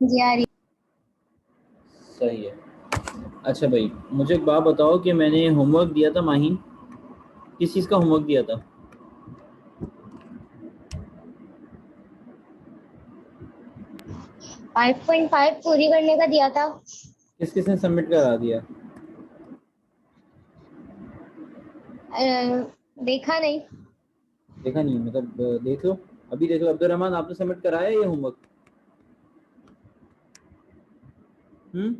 जी आ रही। सही है। अच्छा भाई, मुझे एक बात बताओ कि मैंने होमवर्क दिया था माहिन, किस चीज़ का होमवर्क दिया था? 5.5 पूरी करने का दिया था। किस किसने सबमिट करा दिया? देखा नहीं। देखा नहीं मतलब देख लो, अभी देख लो। अब्दुल रहमान, आपने सबमिट कराया ये होमवर्क? हम्म।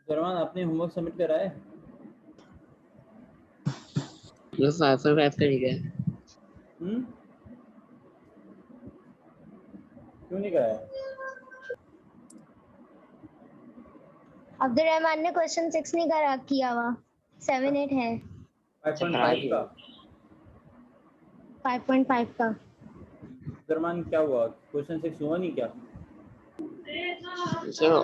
अब्दुल रहमान, आपने होमवर्क सबमिट कराया? बस 505 का ठीक है। क्यों नहीं कराया? अब्दुल रहमान ने क्वेश्चन 6 नहीं करा किया हुआ, 7 8 है। 5.5 का? 5.5 का। अब्दुल रहमान, क्या हुआ, क्वेश्चन 6 हुआ नहीं क्या? चलो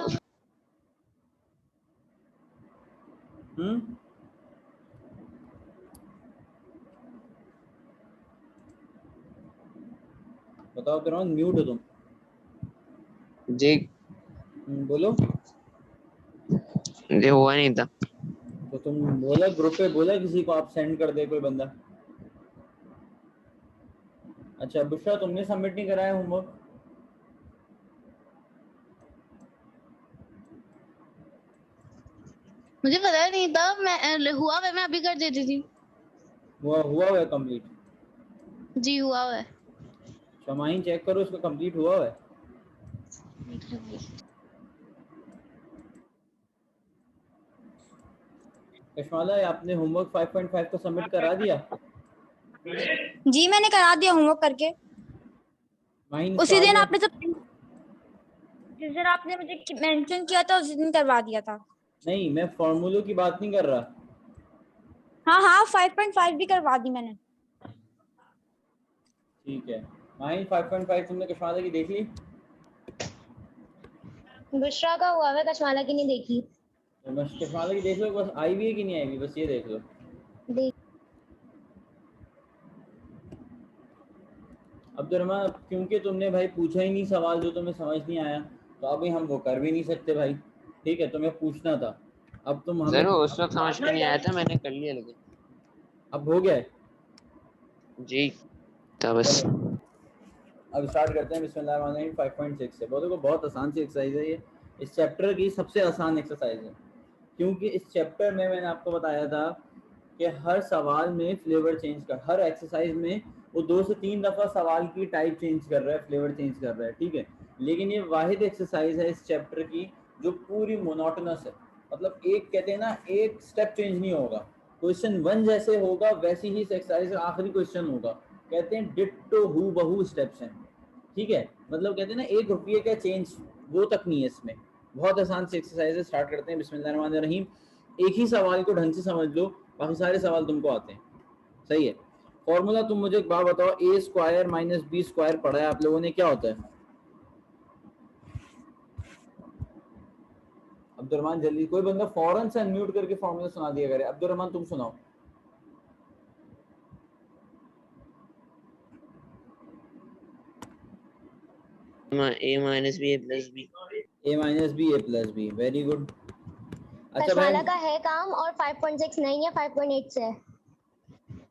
बताओ अब्दुल रहमान, म्यूट हो तुम। जी बोलो। ये हुआ नहीं था। तो तुम बोला ग्रुप पे, बोला किसी को आप सेंड कर दे कोई बंदा। अच्छा बुशरा, तुमने सबमिट नहीं कराया होमवर्क? मुझे पता नहीं था, मैं हुआ मैं अभी कर देती थी। हुआ है कंप्लीट? जी हुआ है। शमाइन चेक करो, उसका कंप्लीट हुआ है। कशमाला, आपने होमवर्क 5.5 को सबमिट करा दिया? जी मैंने करा दिया होमवर्क करके। माहिन, उसी दिन आपने सब जिस दिन आपने मुझे मेंशन किया था उसी दिन करवा दिया था। नहीं, मैं फॉर्मूलों की बात नहीं कर रहा। हाँ हाँ 5.5 भी करवा दी मैंने। ठीक है। माहिन, 5.5 तुमने कशमाला की देख ली? बुशरा का हुआ है, कशमाला की नहीं देखी। तो बस कशमाला की देख लो, बस आई भी है कि नहीं आई भी, बस ये देख लो। देख। अब्दुलरहमान, क्योंकि तुमने भाई पूछा ही नहीं सवाल जो तुम्हें समझ नहीं आया, तो अभी हम वो कर भी नहीं सकते भाई। ठीक है, तुम्हें पूछना था, अब तुम हमें। जरूर उस वक्त समझ में नहीं आया था, मैंने कर लिया लेकिन। अब हो गया है। जी तो बस अब स्टार्ट करते हैं। बिस्मिल्लाहिर्रहमानिर्रहीम। 5.6 है, देखो बहुत आसान सी एक्सरसाइज है ये, इस चैप्टर की सबसे आसान एक्सरसाइज है, क्योंकि इस चैप्टर में मैंने आपको बताया था कि हर सवाल में फ्लेवर चेंज कर, हर एक्सरसाइज में वो 2 से 3 दफ़ा सवाल की टाइप चेंज कर रहा है, फ्लेवर चेंज कर रहा है, ठीक है। लेकिन ये वाहिद एक्सरसाइज है इस चैप्टर की जो पूरी मोनोटोनस है, मतलब एक कहते हैं ना, एक स्टेप चेंज नहीं होगा। क्वेश्चन 1 जैसे होगा वैसी ही इस एक्सरसाइज का आखिरी क्वेश्चन होगा, कहते हैं डिट्टो हू बहू स्टेप्स हैं, ठीक है। मतलब कहते हैं ना, 1 रुपये का चेंज, वो तक नहीं है इसमें। बहुत आसान सी एक्सरसाइज है, स्टार्ट करते हैं। बिस्मिल्लाहिर्रहमानिर्रहीम। एक ही सवाल को ढंग से समझ लो, बाकी सारे सवाल तुमको आते हैं, सही है। फॉर्मूला तुम मुझे एक बात बताओ, ए स्क्वायर माइनस बी स्क्वायर पढ़ा है आप लोगों ने, क्या होता है? अब्दुलरहमान जल्दी, कोई बंदा फौरन से अनम्यूट करके फॉर्मूला सुना दिया करे। अब्दुलरहमान तुम सुनाओ। ए माइनस बी ए प्लस बी। ए माइनस बी ए प्लस बी, वेरी गुड। अच्छा भाई, कशमाला का है काम और 5.6 नहीं है, 5.8 से है।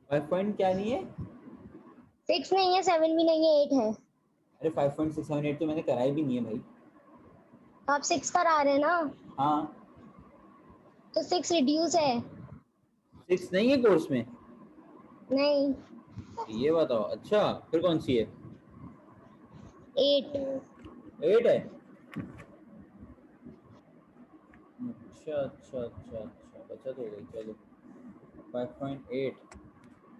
5 पॉइंट क्या नहीं है? 6 नहीं है, 7 भी नहीं है, 8 है। अरे 5.678 तो मैंने कराई भी नहीं है भाई। तो आप 6 करा रहे हैं ना, हाँ, तो 6 रिड्यूस है। 6 नहीं है कोर्स में? नहीं, ये बताओ। अच्छा, फिर कौन सी है? 8। 8 है? अच्छा अच्छा अच्छा अच्छा, बचत हो गई, चलो। 5.8,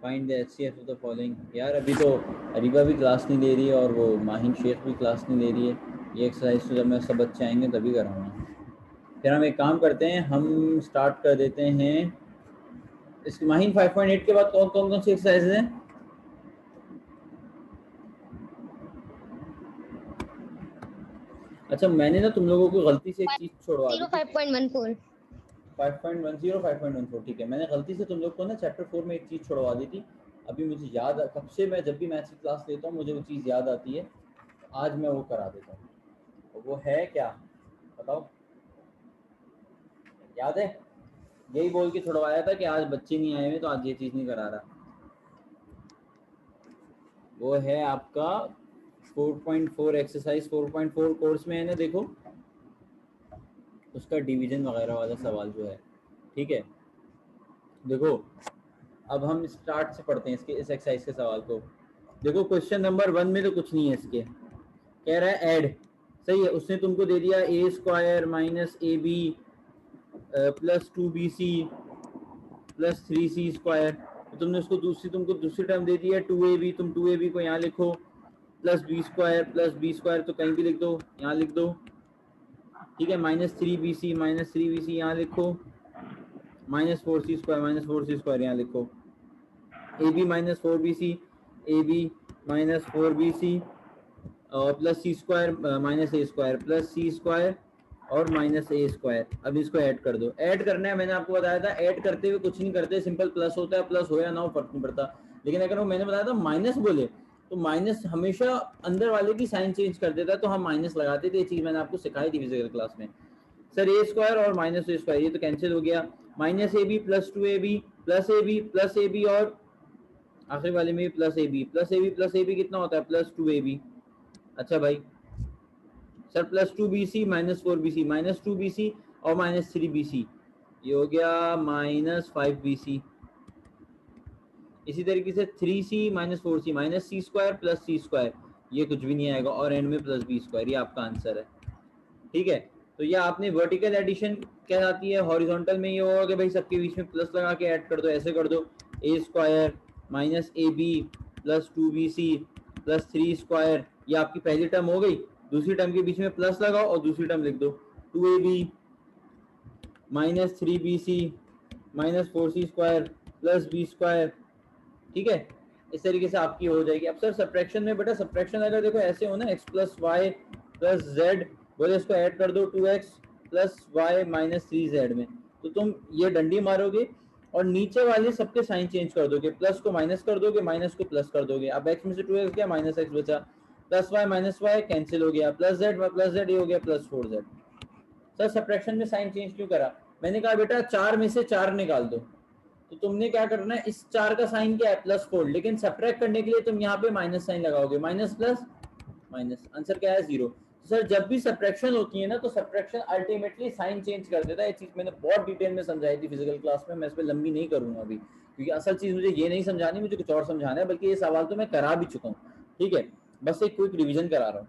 find the HCF of the following. यार अभी तो अरीबा भी क्लास नहीं ले रही है और वो माहिन शेख भी क्लास नहीं ले रही है। ये एक्सरसाइज तो जब मैं सब बच्चे आएंगे तभी कराऊंगा। फिर हम एक काम करते हैं, हम स्टार्ट कर देते हैं इस माहिन। 5.8 के बाद कौन कौन कौन सी एक्सरसाइज हैं? अच्छा मैंने ना तुम लोगों को गलती से एक चीज छोड़वा दी थी। 5.14 5.10 5.14 ठीक है, मैंने गलती से तुम लोग को ना चैप्टर 4 में एक चीज़ छुड़वा दी थी। अभी मुझे याद, कब से मैं जब भी मैथ्स की क्लास लेता हूँ मुझे वो चीज़ याद आती है, आज मैं वो करा देता हूँ। वो है क्या बताओ, याद है? यही बोल के छुड़वाया था कि आज बच्चे नहीं आए हुए तो आज ये चीज़ नहीं करा रहा। वो है आपका 4.4 एक्सरसाइज 4.4 कोर्स में है ना, देखो उसका डिवीजन वगैरह वाला सवाल जो है, ठीक है। देखो अब हम स्टार्ट से पढ़ते हैं इसके इस एक्सरसाइज के सवाल को। देखो क्वेश्चन नंबर 1 में तो कुछ नहीं है इसके, कह रहा है ऐड, सही है। उसने तुमको दे दिया A square minus A B plus 2bc plus 3c square, तो तुमने उसको तुमको दूसरी टर्म दे दिया 2ab, तुम 2ab को यहाँ लिखो प्लस बी स्क्वायर तो कहीं भी लिख दो, यहाँ लिख दो, ठीक है। माइनस 3bc यहाँ लिखो, माइनस 4c स्क्वायर यहाँ लिखो, A B minus 4bc, A B minus 4bc और plus C square minus A square plus C square और माइनस ए स्क्वायर। अब इसको ऐड कर दो, ऐड करना है, मैंने आपको बताया था ऐड करते हुए कुछ नहीं करते, सिंपल प्लस होता है, प्लस हो या ना हो फर्क नहीं पड़ता। लेकिन अगर वो मैंने बताया था माइनस बोले तो माइनस हमेशा अंदर वाले की साइन चेंज कर देता है, तो हम माइनस लगाते थे। ये चीज़ मैंने आपको सिखाई थी फिजिकल क्लास में। सर ए स्क्वायर और माइनस ए स्क्वायर ये तो कैंसिल हो गया, minus A B plus 2ab plus A B और आखिरी वाले में प्लस ए बी कितना होता है प्लस 2ab। अच्छा भाई sir plus 2bc minus 2bc और माइनस 3bc, ये हो गया माइनस 5bc। इसी तरीके से 3c माइनस 4c माइनस सी स्क्वायर प्लस सी स्क्वायर, ये कुछ भी नहीं आएगा और एंड में प्लस बी स्क्वायर, ये आपका आंसर है, ठीक है। तो ये आपने वर्टिकल एडिशन कहलाती है। हॉरिजॉन्टल में ये होगा कि भाई सबके बीच में प्लस लगा के ऐड कर दो, ऐसे कर दो A square minus A B plus 2bc plus 3 square, ये आपकी पहली टर्म हो गई। दूसरी टर्म के बीच में प्लस लगाओ और दूसरी टर्म लिख दो 2ab minus 3bc minus 4c square plus B square, ठीक है। इस तरीके से आपकी हो जाएगी। अब सर सब्ट्रैक्शन में बेटा, सब्ट्रैक्शन अगर देखो ऐसे हो ना x plus Y plus Z, बोले इसको ऐड कर दो 2x plus Y minus 3z में, तो तुम ये डंडी मारोगे और नीचे वाले सबके साइन चेंज कर दोगे, प्लस को माइनस कर दोगे, माइनस को प्लस कर दोगे। अब x में से 2x गया माइनस x बचा, plus Y minus Y cancel हो गया, प्लस जेड ये हो गया प्लस 4z। सर सब्ट्रैक्शन में साइन चेंज क्यों करा? मैंने कहा बेटा 4 में से 4 निकाल दो, तो तुमने क्या करना है, इस 4 का साइन क्या है प्लस 4, लेकिन सब्ट्रैक्ट करने के लिए तुम यहाँ पे माइनस साइन लगाओगे, माइनस प्लस माइनस, आंसर क्या है 0। तो सर जब भी सब्ट्रैक्शन होती है ना तो सब्ट्रैक्शन अल्टीमेटली साइन चेंज कर देता है। ये चीज मैंने बहुत डिटेल में समझाई थी फिजिकल क्लास में, मैं इस पर लंबी नहीं करूंगा अभी, क्योंकि असल चीज मुझे ये नहीं समझानी, मुझे कुछ और समझाना है, बल्कि ये सवाल तो मैं करा भी चुका हूँ, ठीक है, बस एक क्विक रिविजन करा रहा हूँ।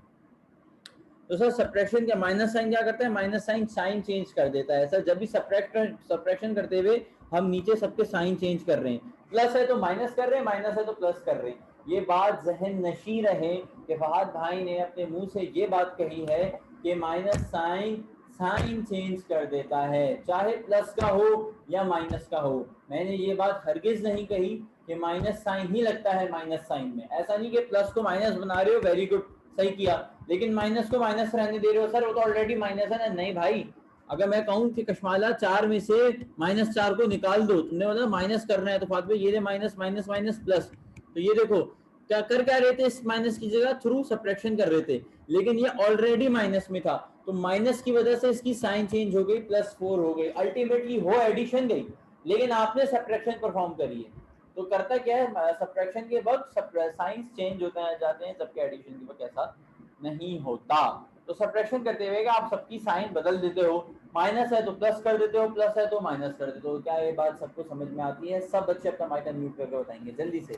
तो सर सब्ट्रैक्शन क्या, माइनस साइन क्या करता है, माइनस साइन साइन चेंज कर देता है। सर जब भी सब्ट्रैक्शन करते हुए हम नीचे सबके साइन चेंज कर रहे हैं, प्लस है तो माइनस कर रहे हैं, माइनस है तो प्लस कर रहे हैं। ये बात जहन नशी रहे कि फहद भाई ने अपने मुंह से ये बात कही है कि माइनस साइन साइन चेंज कर देता है, चाहे प्लस का हो या माइनस का हो। मैंने ये बात हरगिज नहीं कही कि माइनस साइन ही लगता है माइनस साइन में, ऐसा नहीं कि प्लस को माइनस बना रहे हो, वेरी गुड सही किया, लेकिन माइनस को माइनस रहने दे रहे हो। सर वो तो ऑलरेडी माइनस है ना। नहीं भाई, अगर मैं कहूँ कि कशमाला 4 में से माइनस 4 को निकाल दो, तुमने बोला माइनस करना है, तो फात में ये माइनस माइनस माइनस प्लस, तो ये देखो क्या कर क्या रहे थे, इस माइनस की जगह थ्रू सब्ट्रैक्शन कर रहे थे, लेकिन ये ऑलरेडी माइनस में था, तो माइनस की वजह से इसकी साइन चेंज हो गई, प्लस 4 हो गई, अल्टीमेटली हो एडिशन गई, लेकिन आपने सब्ट्रैक्शन परफॉर्म करी है। तो करता क्या है, सब्ट्रैक्शन के वक्त साइंस चेंज होते हैं जाते हैं, जबकि एडिशन के वक्त ऐसा नहीं होता। तो सब्ट्रैक्शन करते हुए आप सबकी साइन बदल देते हो, माइनस है तो प्लस कर देते हो, प्लस है तो माइनस कर देते हो। क्या ये बात सबको समझ में आती है? सब बच्चे अपना माइक अनम्यूट करके बताएंगे जल्दी से।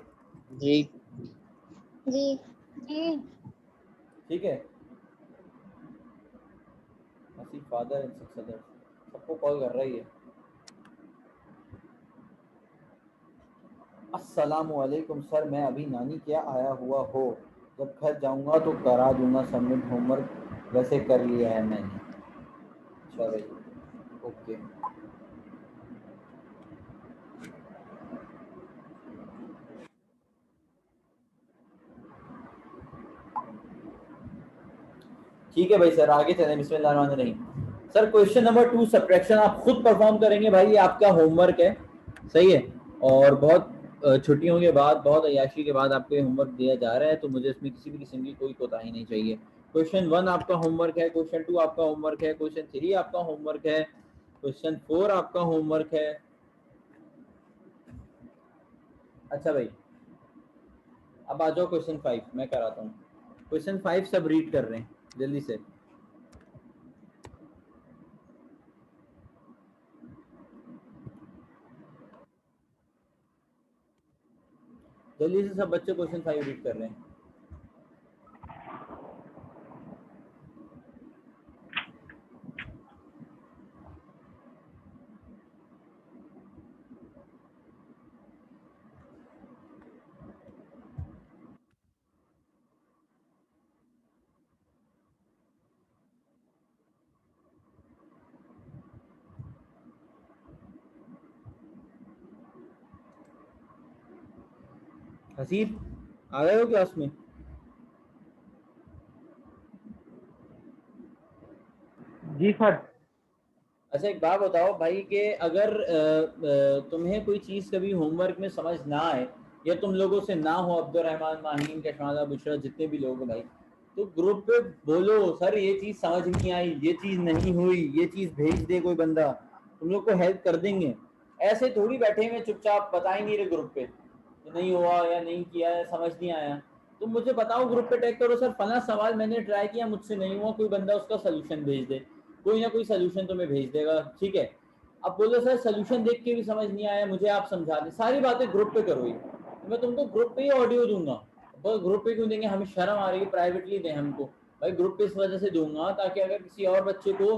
जी जी जी ठीक है, फादर एंड सिक्स अदर्स सबको कॉल कर रही है। अस्सलामुअलैकुम सर, मैं अभी नानी के आया हुआ हो, जब घर जाऊंगा तो करा दूंगा सबमिट, होमवर्क वैसे कर लिया है मैंने। अच्छा भाई, ओके। ठीक है भाई सर, आगे चलें। बिस्मिल्लाहिर्रहमानिर्रहीम। सर क्वेश्चन नंबर 2 सब्ट्रैक्शन आप खुद परफॉर्म करेंगे भाई, ये आपका होमवर्क है, सही है। और बहुत छुट्टियों के बाद, बहुत अय्याशी के बाद आपको ये होमवर्क दिया जा रहा है, तो मुझे इसमें किसी भी किस्म की कोई कोताही नहीं चाहिए। क्वेश्चन 1 आपका होमवर्क है, क्वेश्चन 2 आपका होमवर्क है, क्वेश्चन 3 आपका होमवर्क है, क्वेश्चन 4 आपका होमवर्क है। अच्छा भाई, अब आ जाओ क्वेश्चन 5, मैं कराता हूँ। क्वेश्चन 5 सब रीड कर रहे हैं जल्दी से। जल्दी से सब बच्चे क्वेश्चन 5 रीड कर रहे हैं। हसीब आ गए हो क्लास में? जी सर। अच्छा एक बात बताओ भाई कि अगर तुम्हें कोई चीज़ कभी होमवर्क में समझ ना आए, या तुम लोगों से ना हो, अब्दुर्रहमान, माहीन, कशमाला, बुशरा, जितने भी लोग हो भाई, तो ग्रुप पे बोलो सर ये चीज़ समझ नहीं आई, ये चीज़ नहीं हुई, ये चीज़ भेज दे कोई बंदा, तुम लोग को हेल्प कर देंगे। ऐसे थोड़ी बैठे हुए चुपचाप बता ही नहीं रहे ग्रुप पे, तो नहीं हुआ या नहीं किया या समझ नहीं आया। तुम मुझे बताओ, ग्रुप पे टैग करो सर फला सवाल मैंने ट्राई किया मुझसे नहीं हुआ, कोई बंदा उसका सोल्यूशन भेज दे, कोई ना कोई सोल्यूशन तुम्हें भेज देगा, ठीक है। अब बोलो सर सोल्यूशन देख के भी समझ नहीं आया, मुझे आप समझा दें, सारी बातें ग्रुप पे करो। ये तो मैं तुमको ग्रुप पे ही ऑडियो दूंगा। बस ग्रुप पे क्यों देंगे, हमें शर्म आ रही है, प्राइवेटली दें हमको। भाई ग्रुप पे इस वजह से दूंगा ताकि अगर किसी और बच्चे को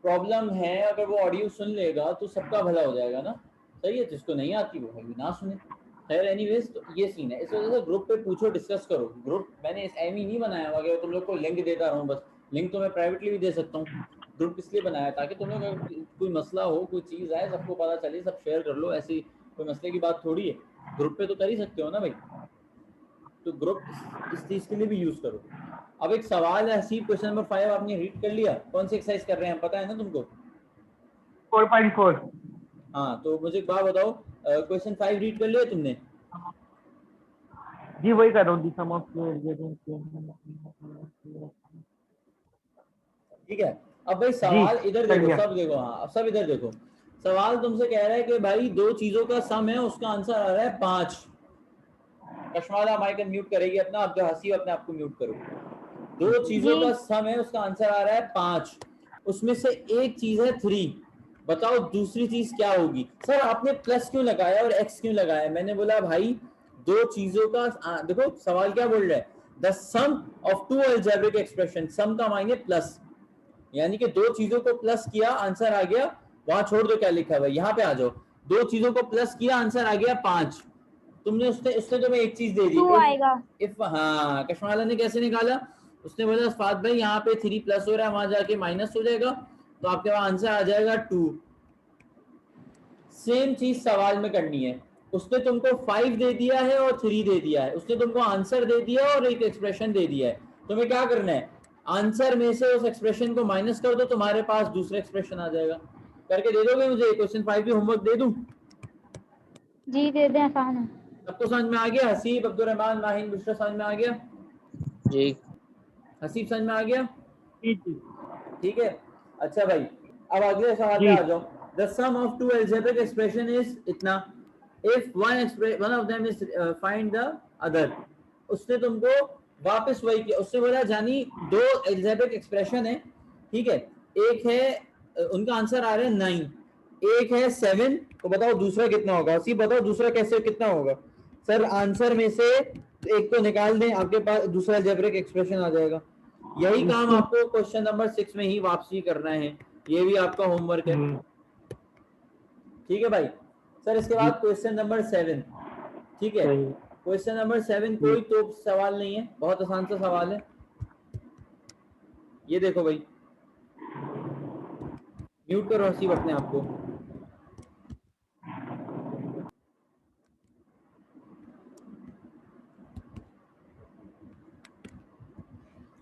प्रॉब्लम है, अगर वो ऑडियो सुन लेगा तो सबका भला हो जाएगा ना, सही है। जिसको नहीं आती वो भाई ना सुने। खैर एनीवेज, तो ये सीन है, इस वजह से ग्रुप पे पूछो, डिस्कस करो। ग्रुप मैंने इस एम ही नहीं बनाया हुआ कि तुम लोग को लिंक देता रहूं, बस लिंक तो मैं प्राइवेटली भी दे सकता हूँ। ग्रुप इसलिए बनाया ताकि तुम लोग अगर कोई मसला हो, कोई चीज़ आए, सबको पता चले, सब शेयर कर लो। ऐसी कोई मसले की बात थोड़ी है, ग्रुप पे तो कर ही सकते हो ना भाई। तो ग्रुप इस चीज़ के लिए भी यूज़ करो। अब एक सवाल है हसीब, क्वेश्चन नंबर 5 आपने रीड कर लिया? कौन सी एक्सरसाइज कर रहे हैं पता है ना तुमको? 4.4। हाँ तो मुझे एक बात बताओ, क्वेश्चन 5 रीड कर लिया तुमने? जी वही कर रहा हूँ। सम ऑफ ठीक है। अब भाई जी सवाल इधर कर देखो, लिया। सब देखो, हाँ अब सब इधर देखो। सवाल तुमसे कह रहा है कि भाई दो चीजों का सम है, उसका आंसर आ रहा है 5। कशमाला माइक म्यूट करेगी अपना, अब जो हंसी अपने आप को म्यूट करो। दो चीजों जी का सम है, उसका आंसर आ रहा है 5, उसमें से एक चीज है 3। बताओ दूसरी चीज क्या होगी? सर आपने प्लस क्यों लगाया और एक्स क्यों लगाया? मैंने बोला भाई दो चीजों का देखो सवाल क्या बोल रहा है, the sum of two algebraic expression, sum का मायने प्लस, यानी कि दो चीजों को प्लस किया आंसर आ गया, वहां छोड़ दो क्या लिखा हुआ है, यहाँ पे आ जाओ। दो चीजों को प्लस किया आंसर आ गया 5। तुमने उसने उसने तुम्हें एक चीज दे दी, 2 आएगा। इफ हाँ कशमाला ने कैसे निकाला? उसने बोला फात भाई यहाँ पे 3 प्लस हो रहा है, वहां जाके माइनस हो जाएगा, तो आपके वहां आंसर आ जाएगा 2। सेम चीज सवाल में करनी है। उसने तुमको 5 दे दिया है और 3 दे दिया है, उसने तुमको आंसर दे दिया और एक एक्सप्रेशन दे दिया है। तुम्हें क्या करना है, आंसर में से उस एक्सप्रेशन को माइनस कर दो, तुम्हारे पास दूसरा एक्सप्रेशन आ जाएगा। करके दे दोगे मुझे? क्वेश्चन 5 भी होमवर्क दे दूं? जी दे दें, आसान है। सबको समझ में आ गया? हसीब, अब्दुर्रहमान, माहिन, बुशरा समझ में आ गया? जी हसीब समझ में आ गया? जी जी ठीक है। अच्छा भाई, अब अगले सवाल पे जी। आ जाओ। The sum of two algebraic expression is इतना, if one of them is find the other. उसने तुमको वापस वही किया, उसने बोला जानी दो अलजेब्रिक एक्सप्रेशन है, ठीक है। एक है उनका आंसर आ रहा है 9, एक है 7, तो बताओ दूसरा कितना होगा? उसी बताओ दूसरा कैसे कितना होगा? सर आंसर में से एक तो निकाल दें, आपके पास दूसरा अलजेब्रिक एक्सप्रेशन आ जाएगा। यही काम आपको क्वेश्चन नंबर 6 में ही वापसी करना है, ये भी आपका होमवर्क है, ठीक है भाई। सर इसके बाद क्वेश्चन नंबर 7, ठीक है। सही। क्वेश्चन नंबर 7 कोई तो सवाल नहीं है, बहुत आसान सा सवाल है। ये देखो भाई, म्यूट करो हसीब अपने आप को।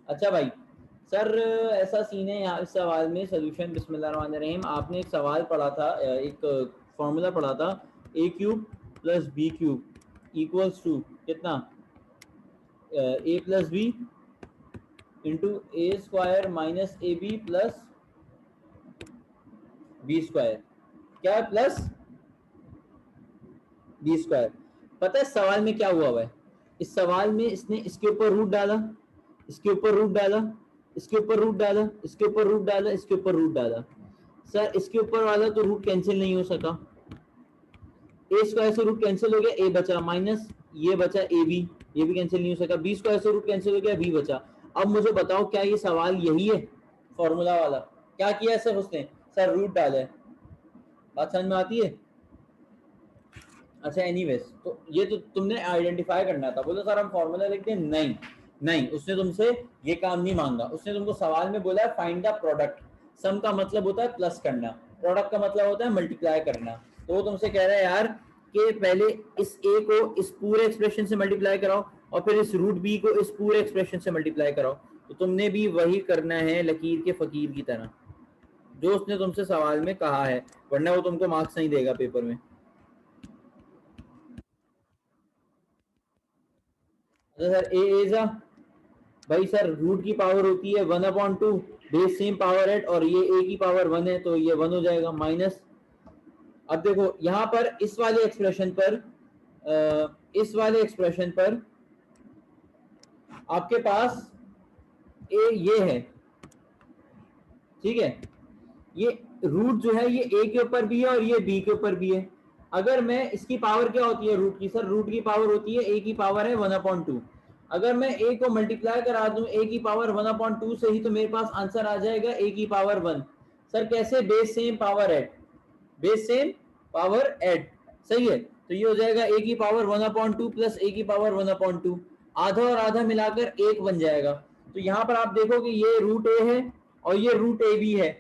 अच्छा भाई, सर ऐसा सीन है यहाँ इस सवाल में सोल्यूशन बिस्मिल्लाहिर्रहमानिर्रहीम। आपने एक सवाल पढ़ा था, एक फॉर्मूला पढ़ा था, A cube plus B cube equals to कितना, A plus B into A square minus A B plus B square, क्या है, प्लस बी स्क्वायर। पता है सवाल में क्या हुआ है? इस सवाल में इसने इसके ऊपर रूट डाला, इसके ऊपर रूट डाला, इसके ऊपर रूट डाला, इसके ऊपर रूट डाला, इसके ऊपर रूट डाला। सर इसके ऊपर वाला तो रूट कैंसिल नहीं हो सका, ए स्क्वायर से रूट कैंसिल हो गया, ए बचा, माइनस ये बचा ए बी, ये भी कैंसिल नहीं हो सका, बी स्क्वायर से रूट कैंसिल हो गया, बी बचा। अब मुझे बताओ क्या ये सवाल यही है फॉर्मूला वाला? क्या किया है सर उसने? सर रूट डाला है। बात समझ में आती है? अच्छा एनीवेज, तो ये तो तुमने आइडेंटिफाई करना था। बोलो सर हम फॉर्मूला लिखते हैं, नहीं नहीं, उसने तुमसे ये काम नहीं मांगा। उसने तुमको सवाल में बोला है फाइंड द प्रोडक्ट। सम का मतलब होता है प्लस करना, प्रोडक्ट का मतलब होता है मल्टीप्लाई करना। तो वो तुमसे कह रहा है यार कि पहले इस ए को इस पूरे एक्सप्रेशन से मल्टीप्लाई कराओ और फिर इस रूट बी को इस पूरे एक्सप्रेशन से मल्टीप्लाई कराओ। तो तुमने भी वही करना है लकीर के फकीर की तरह, जो उसने तुमसे सवाल में कहा है, वरना वो तुमको मार्क्स नहीं देगा पेपर में। सर ए जा भाई, सर रूट की पावर होती है 1/2, बेस सेम पावर है, और ये ए की पावर 1 है तो ये 1 हो जाएगा माइनस। अब देखो यहाँ पर इस वाले एक्सप्रेशन पर आपके पास ए ये है, ठीक है, ये रूट जो है ये ए के ऊपर भी है और ये बी के ऊपर भी है। अगर मैं इसकी पावर क्या होती है रूट की? सर रूट की पावर होती है ए की पावर है 1/2। अगर मैं ए को मल्टीप्लाई करा दूं ए की पावर 1/2 से ही, तो मेरे पास आंसर आ जाएगा ए की पावर 1। सर कैसे? Base same power add, base same power add, सही है। तो ये हो जाएगा ए की पावर 1/2 प्लस ए की पावर 1/2, आधा और आधा मिलाकर 1 बन जाएगा। तो यहाँ पर आप देखो कि ये रूट ए है और ये रूट ए बी है,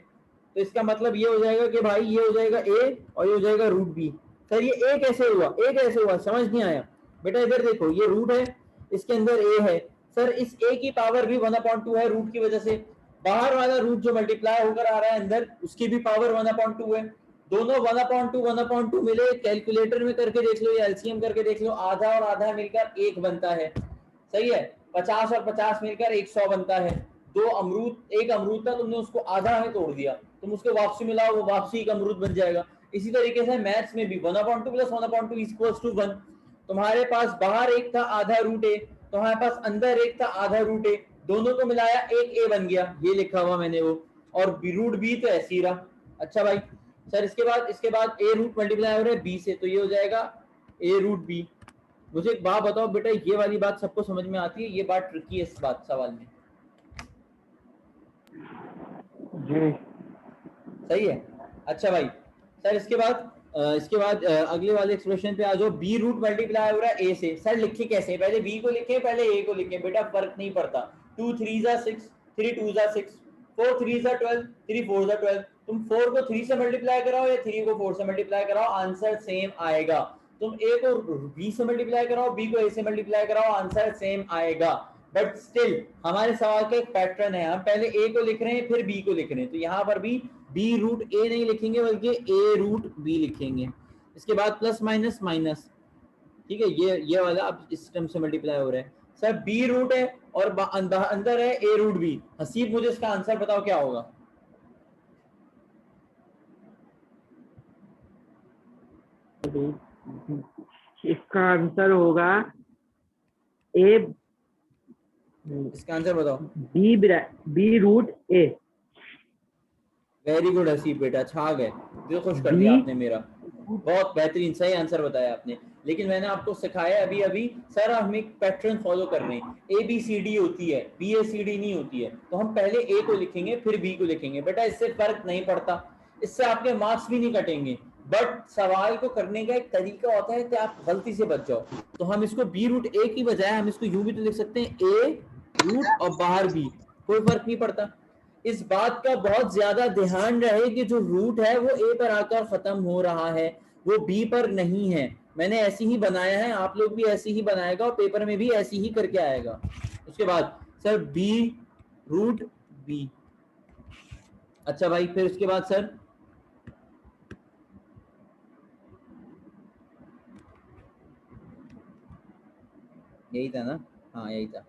तो इसका मतलब ये हो जाएगा कि भाई ये हो जाएगा ए और ये हो जाएगा रूट बी। सर ये ए कैसे हुआ? ए कैसे हुआ समझ नहीं आया बेटा। इधर देखो ये रूट है, इसके अंदर ए है। सर इस ए की पावर भी 1/2 है रूट की वजह से। बाहर वाला रूट जो मल्टीप्लाई होकर आ रहा है अंदर, उसकी भी पावर 1/2 है। दोनों 1/2 मिले, कैलकुलेटर में करके देख लो या एलसीएम करके देख लो, आधा और आधा मिलकर 1 बनता है, सही है। 50 और 50 मिलकर 100 बनता है। दो अमरूद, एक अमरूद था, तुमने उसको आधा में तोड़ दिया, तुम उसको वापसी मिलाओ, वो वापसी एक अमरूद बन जाएगा। इसी तरीके से मैथ्स में भी 1/2 प्लस 1/2 इक्वल्स टू 1। तुम्हारे पास बाहर एक था आधा रूट ए, तुम्हारे पास अंदर एक था आधा रूट ए, दोनों को मिलाया एक ए बन गया, ये लिखा हुआ मैंने वो, और रूट बी तो ऐसे ही रहा। अच्छा भाई सर इसके बाद ए रूट मल्टीप्लाई हो रहा है बी से, तो ये हो जाएगा ए रूट बी। मुझे एक बात बताओ बेटा, ये वाली बात सबको समझ में आती है? ये बात ट्रिकी है इस बात सवाल में, जी सही है। अच्छा भाई सर इसके बाद अगले वाले एक्सप्रेशन पे आ जाओ। बी रूट मल्टीप्लाई हो रहा है ए से। सर लिखे कैसे? पहले बी को लिखे पहले ए को लिखे? बेटा फर्क नहीं पड़ता। 2 3 6, 3 2 6, 4 3 12, 3 4 12। तुम 4 को 3 से मल्टीप्लाई कराओ या 3 को 4 से मल्टीप्लाई कराओ, आंसर सेम आएगा। तुम ए को बी से मल्टीप्लाई कराओ, बी को ए से मल्टीप्लाई कराओ, आंसर सेम आएगा। बट स्टिल हमारे सवाल का एक पैटर्न है, हम पहले ए को लिख रहे हैं फिर बी को लिख रहे हैं, तो यहाँ पर भी बी रूट ए नहीं लिखेंगे बल्कि ए रूट बी लिखेंगे। इसके बाद प्लस माइनस माइनस, ठीक है, ये वाला अब इस टर्म से मल्टीप्लाई हो रहा है। सर बी रूट है और अंदर है ए रूट बी। हसीब मुझे इसका आंसर बताओ क्या होगा? इसका आंसर होगा ए, इसका आंसर बताओ। बी रूट ए। वेरी गुड हसीब बेटा, छा गए, दिल खुश कर दिया आपने मेरा, बहुत बेहतरीन, सही आंसर बताया आपने। लेकिन मैंने आपको सिखाया अभी सर हम एक पैटर्न फॉलो कर रहे हैं, ए बी सी डी होती है, बी ए सी डी नहीं होती है। तो हम पहले ए को लिखेंगे फिर बी को लिखेंगे। बेटा इससे फर्क नहीं पड़ता, इससे आपके मार्क्स भी नहीं कटेंगे, बट सवाल को करने का एक तरीका होता है कि आप गलती से बच जाओ। तो हम इसको बी रूट ए की बजाय हम इसको यूं भी तो लिख सकते हैं, ए रूट और बाहर बी, कोई फर्क नहीं पड़ता। इस बात का बहुत ज्यादा ध्यान रहे कि जो रूट है वो ए पर आकर खत्म हो रहा है, वो बी पर नहीं है। मैंने ऐसे ही बनाया है, आप लोग भी ऐसे ही बनाएगा और पेपर में भी ऐसे ही करके आएगा। उसके बाद सर बी रूट बी। अच्छा भाई, फिर उसके बाद सर यही था ना? हाँ यही था।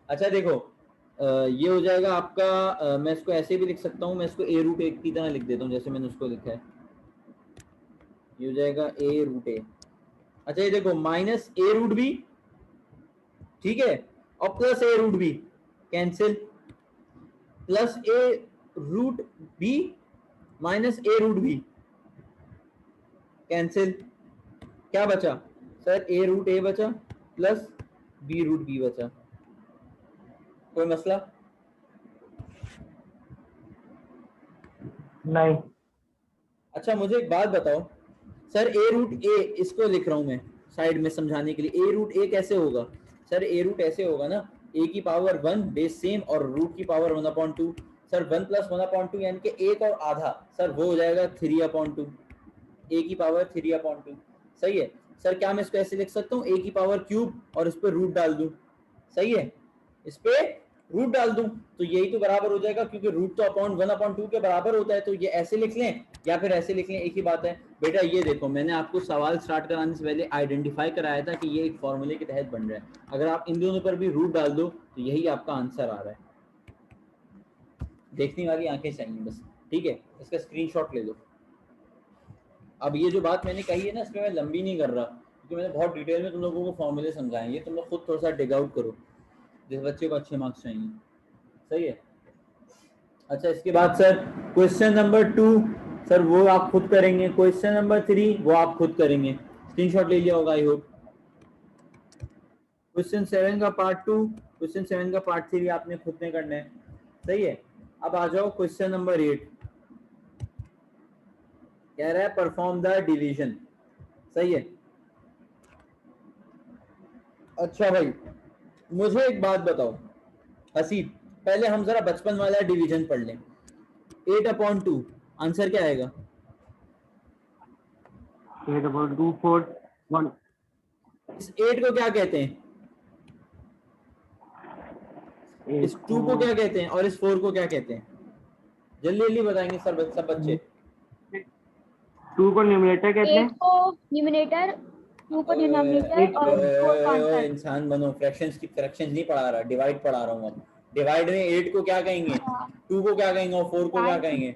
अच्छा देखो, ये हो जाएगा आपका, मैं इसको ऐसे भी लिख सकता हूँ, मैं इसको ए रूट ए की तरह लिख देता हूँ जैसे मैंने उसको लिखा है। ये हो जाएगा ए रूट ए। अच्छा ये देखो, माइनस ए रूट बी, ठीक है, और प्लस ए रूट बी कैंसिल, प्लस ए रूट बी माइनस ए रूट बी कैंसिल, क्या बचा सर? ए रूट ए बचा प्लस बी रूट बी बचा। कोई मसला? नहीं। अच्छा मुझे एक बात बताओ सर, ए रूट ए इसको लिख रहा हूं मैं साइड में समझाने के लिए। ए रूट ए कैसे होगा सर? ए रूट ऐसे होगा ना, ए की पावर 1 बेस सेम और रूट की पावर 1/2। सर 1 प्लस 1/2 यानी कि 1 और आधा, सर वो हो जाएगा 3/2, ए की पावर 3/2। सही है सर। क्या मैं इसको ऐसे लिख सकता हूँ, ए की पावर क्यूब और इस पर रूट डाल दूं? सही है, इस पे रूट डाल दूं तो यही तो बराबर हो जाएगा, क्योंकि रूट तो अपॉन 1/2 के बराबर होता है। तो ये ऐसे लिख लें या फिर ऐसे लिख लें, एक ही बात है। बेटा ये देखो, मैंने आपको सवाल स्टार्ट कराने से पहले आइडेंटिफाई कराया था कि ये एक फॉर्मूले के तहत बन रहा है। अगर आप इन दोनों पर भी रूट डाल दो तो यही आपका आंसर आ रहा है। देखने वाली आंखें चाहिए बस, ठीक है? इसका स्क्रीनशॉट ले लो। अब ये जो बात मैंने कही है ना, इसमें मैं लंबी नहीं कर रहा, क्योंकि मैंने बहुत डिटेल में तुम लोगों को फॉर्मूले समझाए। ये तुम लोग खुद थोड़ा सा डिग आउट करो, जिस बच्चे को अच्छे मार्क्स चाहिए। सही है। अच्छा इसके बाद सर क्वेश्चन नंबर 2, सर वो आप खुद करेंगे। क्वेश्चन नंबर 3 वो आप खुद करेंगे। स्क्रीनशॉट ले लिया होगा आई होप। क्वेश्चन 7 का पार्ट 2, क्वेश्चन 7 का पार्ट 3 आपने खुद में करना है। सही है। अब आ जाओ क्वेश्चन नंबर 8, कह रहा है परफॉर्म द डिवीजन। सही है। अच्छा भाई मुझे एक बात बताओ हसीब, पहले हम जरा बचपन वाला डिवीजन पढ़ लें। 8/2 आंसर क्या आएगा? 8/2 4 1। इस 8 को क्या कहते हैं? इस 2 को क्या कहते हैं और इस 4 को क्या कहते हैं? जल्दी जल्दी बताएंगे सर सब बच्चे। 2 को न्यूमरेटर कहते 8 हैं। को न्यूमरेटर, 2 को डिनोमिनेटर और 4 को आंसर। इंसान बनो, फ्रैक्शंस की फ्रैक्शंस नहीं पढ़ा रहा, डिवाइड पढ़ा रहा हूँ। अब डिवाइड में 8 को क्या कहेंगे, 2 को क्या कहेंगे और 4 को क्या कहेंगे?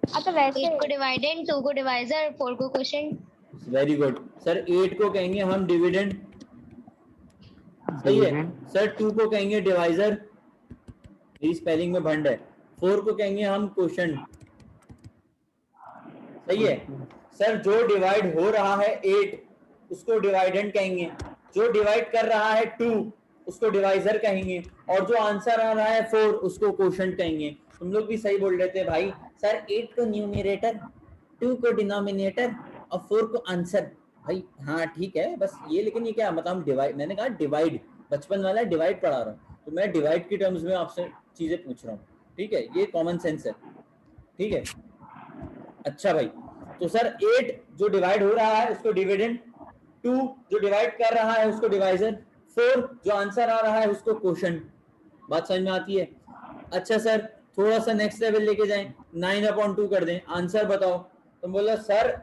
तो वैसे 8 को डिवाइडेंड, 2 को डिवाइजर, 4 को क्वोशिएंट। Very good sir. 8 को कहेंगे हम डिविडेंड। सही है सर। 2 को कहेंगे डिवाइजर, मेरी स्पेलिंग में भंड है। 4 को कहेंगे हम क्वोशिएंट। सही है सर। जो डिवाइड हो रहा है 8 उसको डिवाइडेंड कहेंगे, जो डिवाइड कर रहा है 2 उसको डिवाइजर कहेंगे, और जो आंसर आ रहा है 4 उसको क्वोशिएंट कहेंगे। तुम लोग भी सही बोल रहे थे भाई। सर 8 को न्यूमरेटर, 2 को डिनोमिनेटर और 4 को आंसर। भाई हाँ ठीक है, बस ये, लेकिन ये क्या मतलब डिवाइड, मैंने कहा डिवाइड, बचपन वाला डिवाइड पढ़ा रहा हूँ, तो मैं डिवाइड की टर्म्स में आपसे चीजें पूछ रहा हूँ। ठीक है, ये कॉमन सेंस है। ठीक है। अच्छा भाई, तो सर 8 जो डिवाइड हो रहा है उसको डिविडेंड, 2 जो डिवाइड कर रहा है उसको डिवाइजर, 4 जो आंसर आ रहा है उसको क्वोशिएंट। बात समझ में आती है? अच्छा सर थोड़ा सा नेक्स्ट लेवल लेके जाएं, 9/2 कर दें, आंसर बताओ। तुम बोलो सर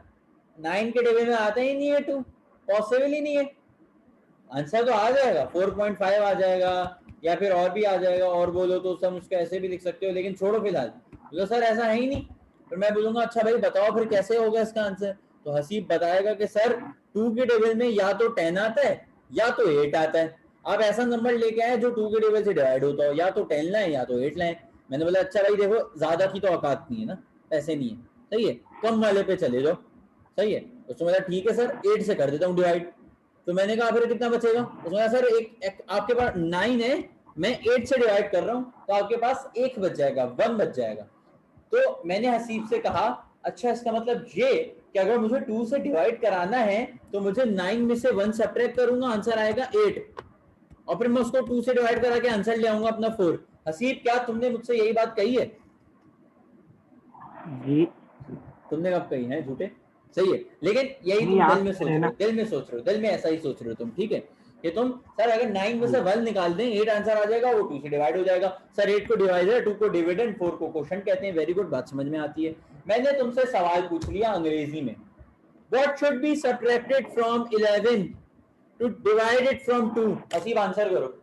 9 के टेबल में आता ही नहीं है 2, पॉसिबल ही नहीं है। आंसर तो आ जाएगा, 4.5 आ जाएगा या फिर और भी आ जाएगा, और बोलो तो सब उसको ऐसे भी लिख सकते हो, लेकिन छोड़ो फिलहाल। बोलो सर ऐसा है ही नहीं, फिर मैं बोलूंगा अच्छा भाई बताओ फिर कैसे होगा इसका आंसर। तो हसीब बताएगा कि सर 2 के टेबल में या तो 10 आता है या तो 8 आता है। आप ऐसा नंबर लेके आए जो 2 के टेबल से डिवाइड होता हो, या तो 10 लाए या तो 8 लाए। मैंने बोला अच्छा भाई देखो ज्यादा की तो औकात नहीं है ना, ऐसे नहीं है। सही है, कम वाले पे चले जाओ। सही है। उसने बोला ठीक है सर 8 से कर देता हूँ डिवाइड। तो मैंने कहा फिर कितना बचेगा? उसने बोला सर एक आपके पास 9 है, मैं 8 से डिवाइड कर रहा हूँ, तो आपके पास 1 बच जाएगा, 1 बच जाएगा। तो मैंने हसीब से कहा अच्छा इसका मतलब ये कि अगर मुझे 2 से डिवाइड कराना है तो मुझे 9 में से 1 सब्ट्रैक्ट करूंगा, आंसर आएगा 8, और फिर मैं उसको 2 से डिवाइड करा के आंसर ले आऊंगा अपना 4। हसीब क्या तुमने मुझसे यही बात कही है? जी। तुमने कब कही है? झूठे। सही है, लेकिन यही तुम दिल में सोच रहे हो, दिल में सोच रहे हो, दिल में ऐसा ही सोच रहे हो तुम। ठीक है, कि तुम सर अगर 9 में से 1 निकाल दें 8 आंसर आ जाएगा, वो 2 से डिवाइड हो जाएगा। सर 8 को डिवाइजर, 2 को डिविडेंड, 4 को क्वोशंट कहते हैं। वेरी गुड, बात समझ में आती है। मैंने तुमसे सवाल पूछ लिया अंग्रेजी में, what should be subtracted from 11 to divide it from 2? असीब आंसर करो।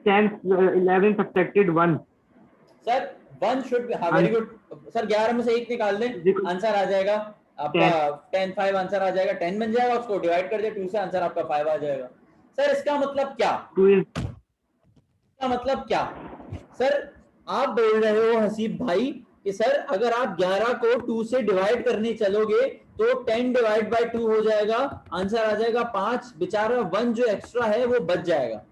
10 11 सब्ट्रैक्टेड 1। सर 1 शुड बी, हाँ वेरी गुड सर। 11 में से 1 निकाल दें, आंसर आ जाएगा आपका 10, 5 आंसर आ जाएगा, 10 बन जाएगा। उसको डिवाइड कर दे 2 से, आंसर आपका 5 आ जाएगा। सर इसका मतलब क्या? इसका मतलब क्या? सर आप बोल रहे हो हसीब भाई कि सर अगर आप 11 को 2 से डिवाइड करने चलोगे तो 10 डिवाइड बाय 2 हो जाएगा, आंसर आ जाएगा 5, बेचारा 1 जो एक्स्ट्रा है वो बच जाएगा।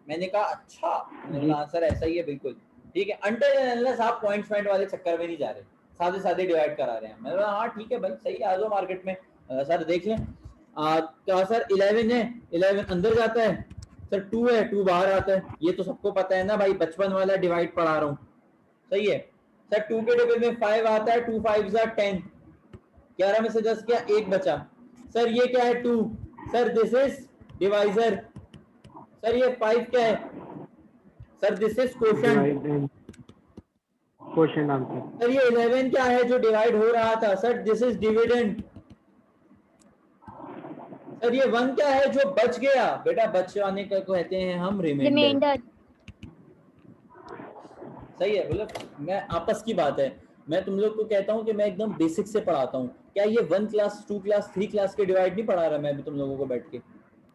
मैंने कहा अच्छा, मैंने कहा आंसर ऐसा ही है, बिल्कुल ठीक है। अंटिल एंड अनलेस आप पॉइंट वाले चक्कर में नहीं जा रहे, सादे सादे डिवाइड करा रहे हैं। मैंने कहा हाँ ठीक है भाई, सही है, आ जाओ मार्केट में। सर देख लें क्या सर 11 है, 11 अंदर जाता है, सर 2 है, 2 बाहर आता है। ये तो सबको पता है ना भाई, बचपन वाला डिवाइड पढ़ा रहा हूँ, सही है। सर 2 के टेबल में 5 आता है, 2 5 10, 11 में से 10 क्या, 1 बचा। सर ये क्या है 2, sir this is divisor. Sir ये 5 क्या है, sir this is quotient. Question answer. Sir ये 11 क्या है जो डिवाइड हो रहा था, sir this is dividend. Sir ये 1 क्या है जो बच गया, बेटा बच जाने का कहते हैं हम रिमाइंडर। सही है, बोलो मैं आपस की बात है, मैं तुम लोग को कहता हूँ कि मैं एकदम बेसिक से पढ़ाता हूँ। क्या ये 1 क्लास 2 क्लास 3 क्लास के डिवाइड नहीं पढ़ा रहा मैं भी तुम लोगों को बैठ के?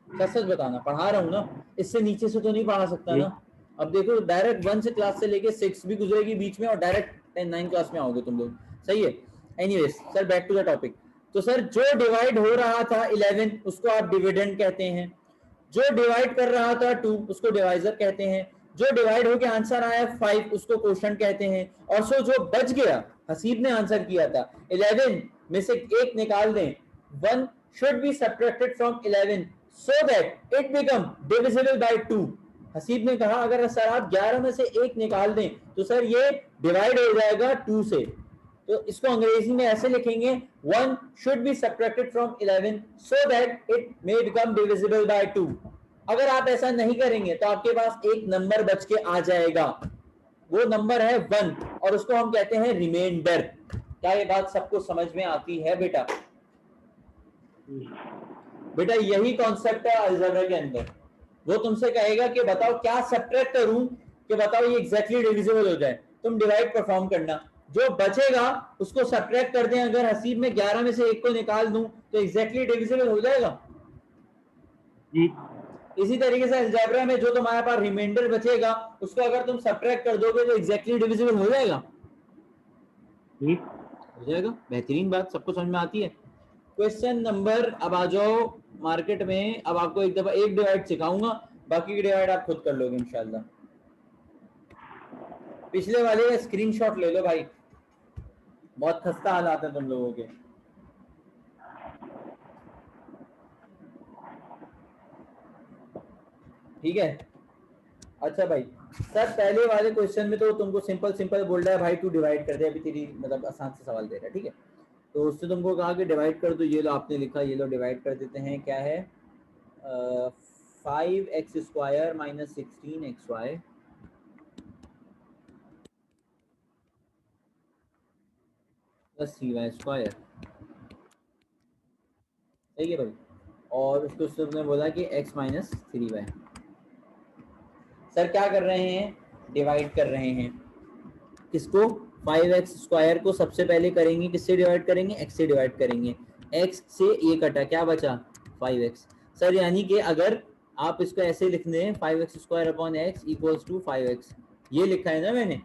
सच सच बताना, पढ़ा रहा हूँ ना, इससे नीचे से तो नहीं पढ़ा सकता ना। अब देखो डायरेक्ट 1 से क्लास से लेके 6 भी गुजरेगी बीच में और डायरेक्ट 10 9 क्लास में आओगे तुम लोग, सही है। Anyways sir back to the topic. तो सर जो डिवाइड हो रहा था 11 उसको आप डिविडेंड कहते हैं, जो डिवाइड कर रहा था 2 उसको डिवाइजर कहते हैं, जो डिवाइड होके आंसर आया 5 उसको क्वोशंट कहते हैं। और सो जो बच गया, हसीब ने आंसर किया था 11 में से 1 निकाल दें, 1 should be subtracted from 11 so that it become divisible by 2। Haseeb ने कहा अगर सर आप 11 में से 1 निकाल दें तो सर ये डिवाइड हो जाएगा 2 से। तो इसको अंग्रेजी में ऐसे लिखेंगे 1 should be subtracted from 11 so that it may become divisible by 2। अगर आप ऐसा नहीं करेंगे तो आपके पास एक नंबर बच के आ जाएगा, वो नंबर है 1 और उसको हम कहते हैं रिमाइंडर। क्या ये बात सबको समझ में आती है बेटा? बेटा यही कॉन्सेप्ट है अलजेब्रा के अंदर। वो तुमसे कहेगा कि बताओ क्या सब्ट्रैक्ट करूं कि बताओ ये एग्जैक्टली डिविजिबल हो जाए, तुम डिवाइड परफॉर्म करना, जो बचेगा उसको सब्ट्रैक्ट कर दें। अगर हसीब में 11 में से 1 को निकाल दूं तो एग्जैक्टली डिविजिबल हो जाएगा जी। इसी तरीके से अलजेब्रा में जो तुम्हारे पास रिमाइंडर बचेगा उसको अगर तुम सब्ट्रैक्ट कर दोगे तो एग्जैक्टली डिविजिबल हो जाएगा जी हो जाएगा। बेहतरीन बात, सबको समझ में आती है। क्वेश्चन नंबर, अब आ जाओ मार्केट में। अब आपको एक दफा एक डिवाइड सिखाऊंगा, बाकी की डिवाइड आप खुद कर लोगे इंशाल्लाह। पिछले वाले का स्क्रीनशॉट ले लो भाई, बहुत खस्ता हालात है तुम लोगों के। ठीक है, अच्छा भाई सर पहले वाले क्वेश्चन में तो तुमको सिंपल सिंपल बोल रहा है भाई तू डिवाइड कर दे, अभी तेरी मतलब आसान से सवाल दे रहा है, ठीक है। तो उससे तुमको कहा कि डिवाइड कर दो, ये लो आपने लिखा, ये लो डिवाइड कर देते हैं। क्या है 5x square minus 16xy plus 3y square, सही है भाई। और उसको तुमने बोला कि x माइनस 3y। सर क्या कर रहे हैं, डिवाइड कर रहे हैं किसको, 5x स्क्वायर को सबसे पहले करेंगे किससे डिवाइड करेंगे, x से डिवाइड करेंगे। x से ये कटा, क्या बचा 5x। सर यानी कि अगर आप इसको ऐसे लिख दें 5x square upon x equals to 5x, ये लिखा है ना मैंने,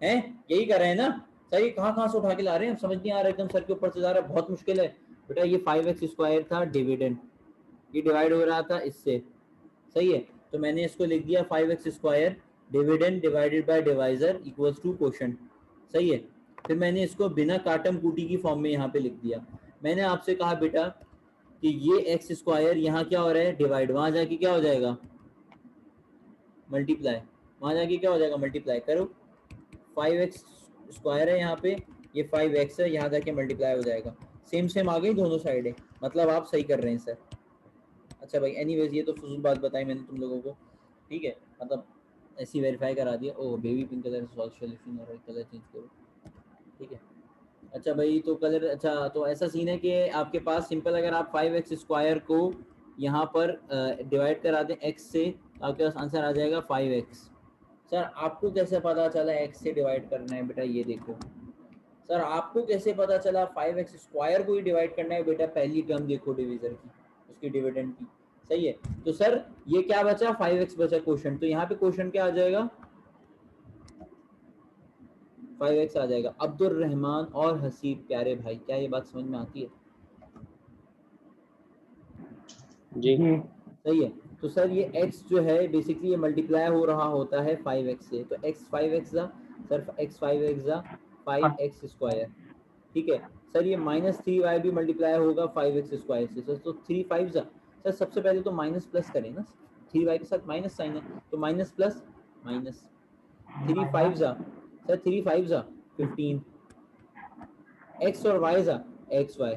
है यही कर रहे हैं ना सर। ये कहाँ से उठा के ला रहे हैं, समझ नहीं आ रहा, एकदम सर के ऊपर से जा रहा है, बहुत मुश्किल है बेटा। ये 5x स्क्वायर था डिविडेंड, ये डिवाइड हो रहा था इससे, सही है। तो मैंने इसको लिख दिया 5x square dividend divided by divisor equals to quotient, सही है। फिर मैंने इसको बिना काटम कूटी की फॉर्म में यहाँ पे लिख दिया। मैंने आपसे कहा बेटा कि ये एक्स स्क्वायर यहाँ क्या हो रहा है, डिवाइड, वहां जाके क्या हो जाएगा मल्टीप्लाई, वहां जाके क्या हो जाएगा मल्टीप्लाई करो। 5x स्क्वायर है यहाँ पे, ये 5x है, यहाँ जाके मल्टीप्लाई हो जाएगा। सेम सेम आ गई दोनों साइडें, मतलब आप सही कर रहे हैं सर। अच्छा भाई एनीवेज ये तो फजूल बात बताई मैंने तुम लोगों को, ठीक है, मतलब ऐसे वेरीफाई करा दिया। ओ बेबी पिंक कलर सॉल्यूशन और कलर चेंज करो, ठीक है। अच्छा भाई तो कलर, अच्छा तो ऐसा सीन है कि आपके पास सिंपल अगर आप 5x स्क्वायर को यहाँ पर डिवाइड करा दें x से, तो आपके पास आंसर आ जाएगा 5x। सर आपको कैसे पता चला x से डिवाइड करना है बेटा, ये देखो सर आपको कैसे पता चला 5x स्क्वायर को ही डिवाइड करना है बेटा, पहली टर्म देखो डिवीजर की, उसकी डिविडेंड की, सही है। तो सर ये क्या बचा, 5x बचा क्वोशंट, तो यहाँ पे क्वोशंट क्या आ जाएगा, 5x आ जाएगा। अब्दुल रहमान और हसीब प्यारे भाई, क्या ये बात समझ में आती है? जी जी सही है। तो सर ये x जो है बेसिकली ये मल्टीप्लाई हो रहा होता है 5x से, तो x 5x जा सर, x 5x जा 5x स्क्वायर, ठीक है। सर ये -3y भी मल्टीप्लाई होगा 5x स्क्वायर से, सर तो 3 5 जा सर, सबसे पहले तो माइनस प्लस करें ना, 3y के साथ माइनस साइन है, तो माइनस प्लस माइनस, 3 5 जा सर, 3 5 जा 15, x और y जा x y।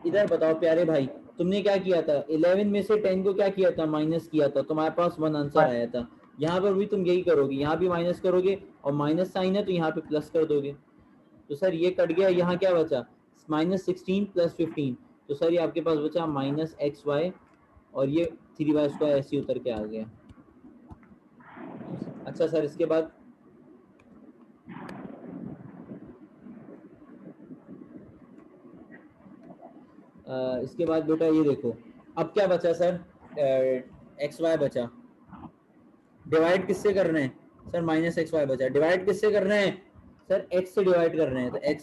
इधर बताओ प्यारे भाई, तुमने क्या किया था, 11 में से 10 को क्या किया था, माइनस किया था, तुम्हारे पास 1 आंसर आया था। यहाँ पर भी तुम यही करोगे, यहाँ भी माइनस करोगे और माइनस साइन है तो यहाँ पे प्लस कर दोगे, तो सर ये कट गया, यहाँ क्या बचा -16 + 15, तो सर ये आपके पास बचा -xy और ये 3y स्क्वायर ऐसे उतर के आ गया। अच्छा सर इसके बाद इसके बाद बेटा ये देखो, अब क्या बचा सर, xy बचा, डिवाइड किससे करना है सर, -xy बचा, डिवाइड किससे करना है सर, x से डिवाइड कर रहे हैं, तो x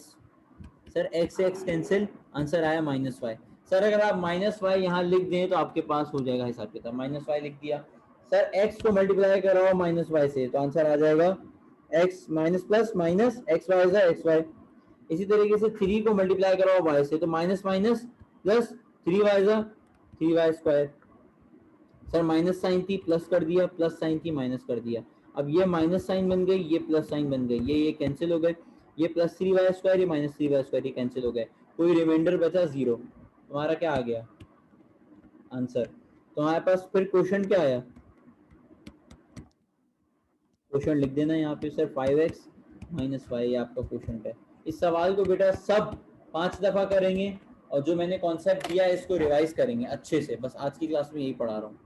सर x से x कैंसिल, आंसर आया -y। सर अगर आप -y यहाँ लिख दें तो आपके पास हो जाएगा हिसाब किताब, -y लिख दिया सर, x को मल्टीप्लाई कराओ -y से तो आंसर आ जाएगा x minus plus minus xy जा xy। इसी तरीके से 3 को मल्टीप्लाई कराओ y से तो माइनस माइनस प्लस 3y जा 3y square. Sir minus sign थी प्लस कर दिया, प्लस साइन थी माइनस कर दिया, अब ये माइनस साइन बन गई, ये प्लस साइन बन गई, ये कैंसिल हो गए, ये +3y स्क्वायर, ये -3y स्क्वायर, ये कैंसिल हो गए, कोई रिमाइंडर बचा 0, तुम्हारा क्या आ गया आंसर। तुम्हारे पास फिर क्वेश्चन क्या आया, क्वेश्चन लिख देना यहाँ पे सर, 5x - y ये आपका क्वेश्चन है। इस सवाल को बेटा सब 5 दफा करेंगे और जो मैंने कॉन्सेप्ट दिया है इसको रिवाइज करेंगे अच्छे से, बस आज की क्लास में यही पढ़ा रहा हूँ।